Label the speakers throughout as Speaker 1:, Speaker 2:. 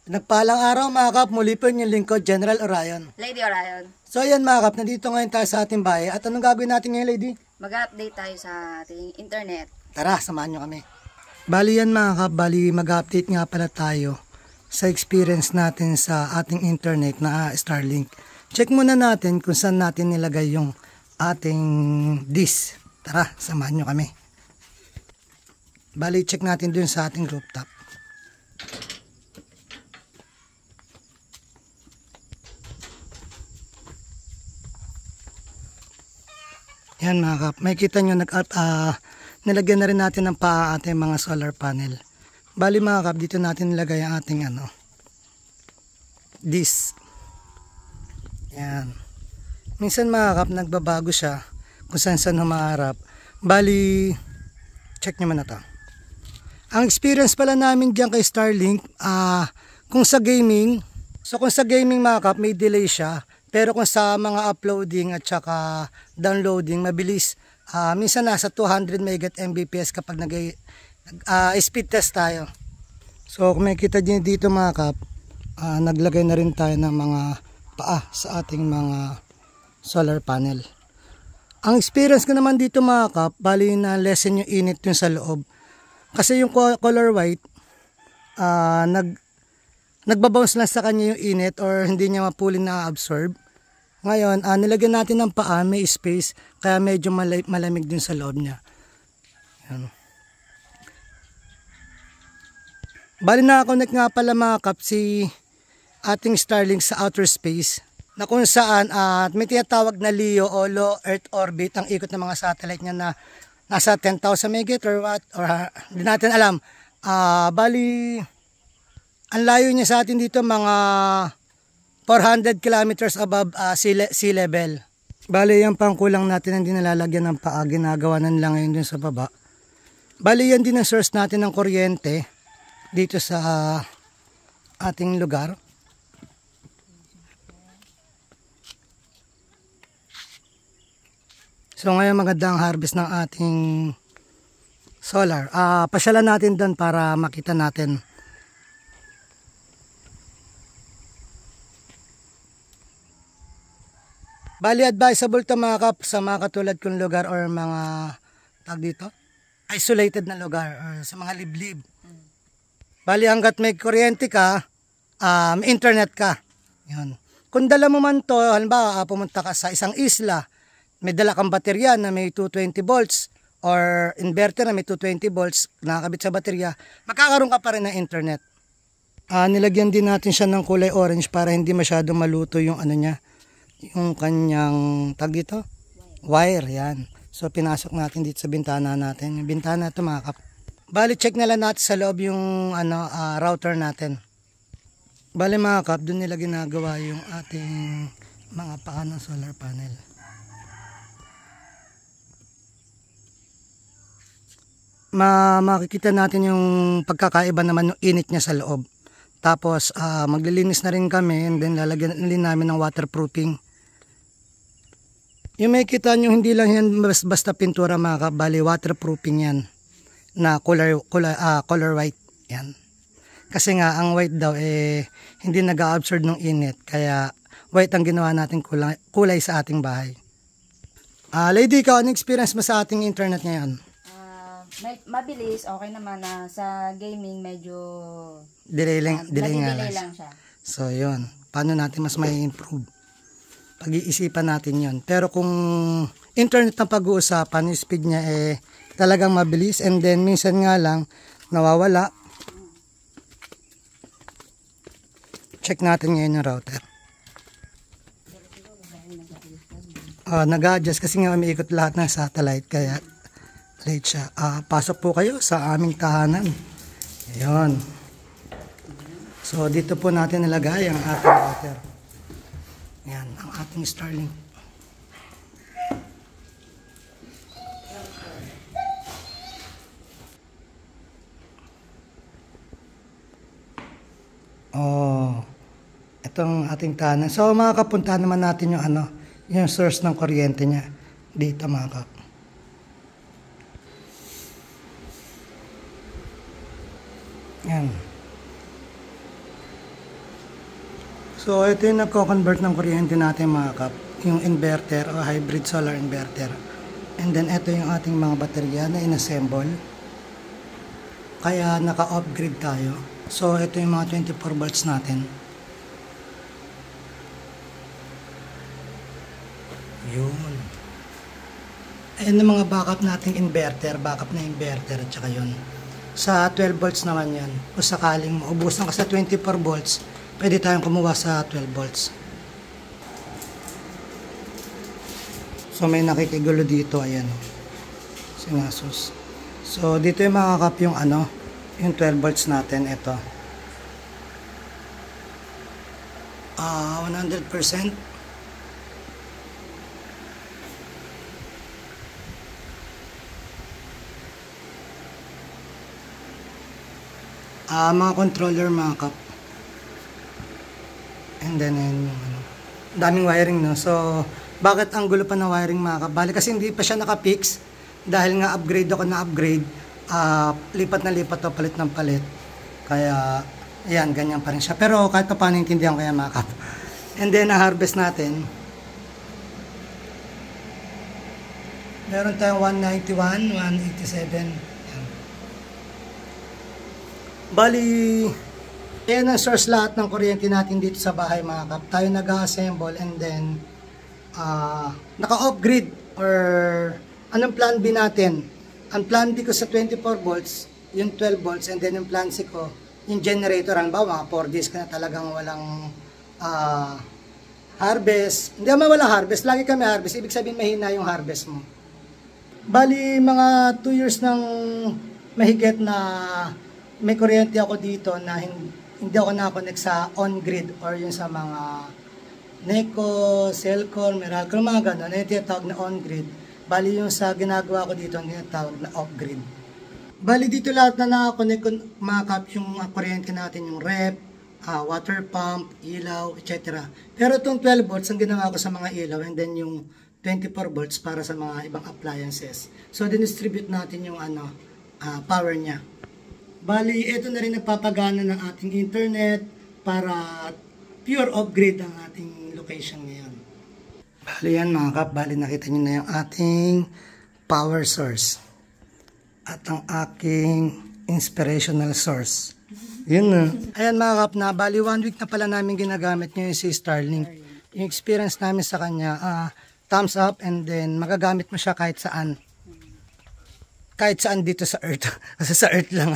Speaker 1: Nagpalang araw mga kap, muli po yung lingkod, General Orion.
Speaker 2: Lady Orion.
Speaker 1: So ayan mga kap, nandito ngayon tayo sa ating bahay. At anong gagawin natin ngayon, Lady?
Speaker 2: Mag-update tayo sa ating internet.
Speaker 1: Tara, samahan nyo kami. Bali yan mga kap, mag-update nga pala tayo sa experience natin sa ating internet na Starlink. Check muna natin kung saan natin nilagay yung ating dish. Tara, samahan nyo kami. Bali, check natin dun sa ating rooftop. Yan mga kap, may kita nyo nilagyan na rin natin ng paa ating mga solar panel. Bali mga kap, dito natin nilagay ang ating dish. Yan. Minsan mga kap, nagbabago siya kung saan humaharap. Bali, check nyo muna to. Ang experience pala namin dyan kay Starlink, kung sa gaming mga kap, may delay siya. Pero kung sa mga uploading at saka downloading, mabilis. Minsan nasa 200 Mbps kapag speed test tayo. So kung makikita nyo dito mga kap, naglagay na rin tayo ng mga paa sa ating mga solar panel. Ang experience ko naman dito mga kap, bali na lessen yung init yung sa loob. Kasi yung color white, nagbabounce lang sa kanya yung init or hindi niya mapulin na absorb. Ngayon, nilagyan natin ng paa, may space, kaya medyo malamig din sa loob niya. Yan. Bali na-connect nga pala mga kap si ating Starlink sa outer space na kung saan may tinatawag na LEO o Low Earth Orbit ang ikot ng mga satellite niya na nasa 10,000 megabit or what, or hindi natin alam. Bali, ang layo niya sa atin dito mga 400 kilometers above sea level. Bali, yung pangkulang natin hindi nalalagyan ng paa, ginagawa na nila ngayon dun sa baba. Bali, yan din ang source natin ng kuryente dito sa ating lugar. So ngayon magandang harvest ng ating solar. Pasyalan natin doon para makita natin. Bali advisable to mga kap sa mga katulad kong lugar or mga tag dito, isolated na lugar or sa mga liblib. Bali hanggat may kuryente ka, may internet ka. Yun. Kung dala mo man to, halimbawa pumunta ka sa isang isla, may dala kang baterya na may 220 volts or inverter na may 220 volts nakakabit sa baterya, magkakaroon ka pa rin ng internet. Nilagyan din natin siya ng kulay orange para hindi masyadong maluto yung niya, yung kanyang tag dito, wire yan. So pinasok natin dito sa bintana natin. Yung bintana ito mga kap. Bali check na lang natin sa loob yung router natin. Bali mga kap, doon nila ginagawa yung ating mga paa ng solar panel. Makikita natin yung pagkakaiba naman yung init niya sa loob. Tapos maglilinis na rin kami and then lalagyan din namin ng waterproofing. Yung may kita nyo hindi lang yan basta pintura mga kabali, waterproofing yan na color white yan. Kasi nga ang white daw hindi nag-absorb ng init, kaya white ang ginawa natin kulay sa ating bahay. Lady, ikaw, ano experience mo sa ating internet ngayon?
Speaker 2: Mabilis, okay naman na sa gaming medyo
Speaker 1: delay nga
Speaker 2: lang siya.
Speaker 1: So yun, paano natin mas may improve? Pag-iisipan natin yun. Pero kung internet na pag-uusapan, yung speed niya talagang mabilis and then minsan nga lang nawawala. Check natin ngayon yung router. Nag-adjust kasi nga umiikot lahat ng satellite kaya late siya. Pasok po kayo sa aming tahanan. Ayun. So dito po natin nilagay ang ating router. Ayan, ang ating Starlink. Itong ating tahanan. So makakapunta naman natin yung yung source ng kuryente niya dito mga kap. Yan. So ito yung nagko-convert ng kuryente natin mga kap, yung inverter o hybrid solar inverter. And then ito yung ating mga baterya na inassemble. Kaya naka-off-grid tayo. So ito yung mga 24 volts natin. Yun. Ayan yung mga backup nating inverter, backup na inverter at saka yun. Sa 12 volts naman yan. O sakaling maubusan ka sa 24 volts, pwede tayong kumuha sa 12 volts. So may nakikigulo dito, ayan. Sinasus. So dito yung mga kap yung yung 12 volts natin, ito. 100%. Mga controller mga kap. And then daming wiring no. So bakit ang gulo pa ng wiring mga kap? Bali kasi hindi pa siya naka-fix dahil nga upgrade ako na upgrade. Lipat na lipat o palit ng palit. Kaya ayan, ganyan pa rin siya. Pero kahit pa paano intindihan ko yan mga kap. And then ang harvest natin, meron tayong 191, 187. Bali, yan ang source lahat ng kuryente natin dito sa bahay mga kap. Tayo nag-assemble and then naka-off-grid or anong plan B natin. Ang plan B ko sa 24 volts, yung 12 volts and then yung plan C ko, yung generator, mga 4 days ka na talagang walang harvest. Hindi naman walang harvest, lagi kami harvest. Ibig sabihin mahina yung harvest mo. Bali, mga 2 years nang mahigit na may kuryente ako dito na hindi ako nakakonect sa on-grid or yung sa mga NECO, Cellcom, Meralco, mga gano'n, na yung tinatawag na on-grid. Bali yung sa ginagawa ko dito, yung tinatawag na off-grid. Bali dito lahat na nakakonect mga kap yung kuryente natin, yung rep, water pump, ilaw, etc. Pero itong 12 volts ang ginawa ko sa mga ilaw and then yung 24 volts para sa mga ibang appliances. So dinistribute natin yung power niya. Bali, ito na rin nagpapagana ng ating internet para pure off-grid ang ating location ngayon. Bali yan mga kap, bali nakita nyo na yung ating power source at ang aking inspirational source. Yun na. Ayan mga kap na, bali 1 week na pala namin ginagamit nyo yung si Starlink. Yung experience namin sa kanya, thumbs up and then magagamit mo siya kahit saan. Kahit saan dito sa Earth. Kasi sa Earth lang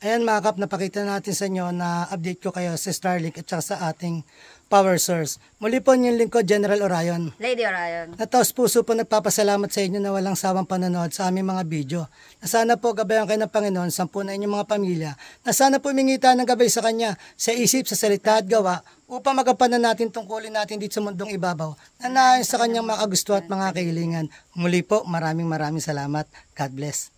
Speaker 1: Ayan mga kap, napakita natin sa inyo na update ko kayo sa Starlink at saka sa ating power source. Muli po yung lingkod, General Orion.
Speaker 2: Lady Orion.
Speaker 1: Na taos puso po nagpapasalamat sa inyo na walang sawang panonood sa aming mga video. Na sana po gabayan kayo ng Panginoon, sampu na inyong mga pamilya. Na sana po mingita ng gabay sa Kanya, sa isip, sa salita at gawa, upang magampanan natin tungkulin natin dito sa mundong ibabaw, na naayon sa Kanyang mga kagustuhan at mga kahilingan. Muli po, maraming salamat. God bless.